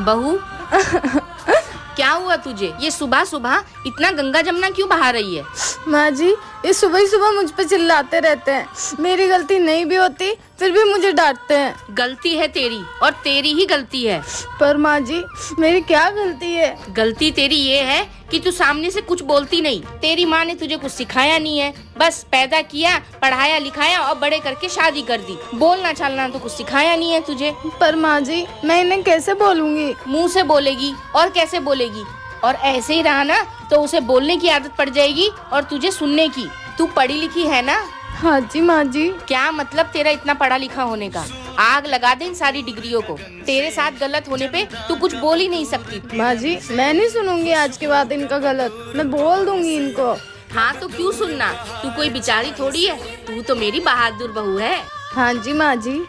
बहू क्या हुआ तुझे? ये सुबह सुबह इतना गंगा जमुना क्यों बहा रही है? माँ जी, ये सुबह ही सुबह मुझ पे चिल्लाते रहते हैं। मेरी गलती नहीं भी होती फिर भी मुझे डांटते हैं। गलती है तेरी और तेरी ही गलती है। पर माँ जी, मेरी क्या गलती है? गलती तेरी ये है कि तू सामने से कुछ बोलती नहीं। तेरी माँ ने तुझे कुछ सिखाया नहीं है, बस पैदा किया, पढ़ाया लिखाया और बड़े करके शादी कर दी। बोलना चालना तो कुछ सिखाया नहीं है तुझे। पर माँ जी, मैं इन्हें कैसे बोलूँगी? मुंह से बोलेगी और कैसे बोलेगी? और ऐसे ही रहा ना तो उसे बोलने की आदत पड़ जाएगी और तुझे सुनने की। तू पढ़ी लिखी है ना? हाँ जी माँ जी। क्या मतलब तेरा इतना पढ़ा लिखा होने का? आग लगा दे इन सारी डिग्रियों को। तेरे साथ गलत होने पे तू कुछ बोल ही नहीं सकती। माँ जी, मैं नहीं सुनूंगी आज के बाद इनका गलत। मैं बोल दूंगी इनको। हाँ तो क्यों सुनना? तू कोई बेचारी थोड़ी है, तू तो मेरी बहादुर बहू है। हाँ जी माँ जी।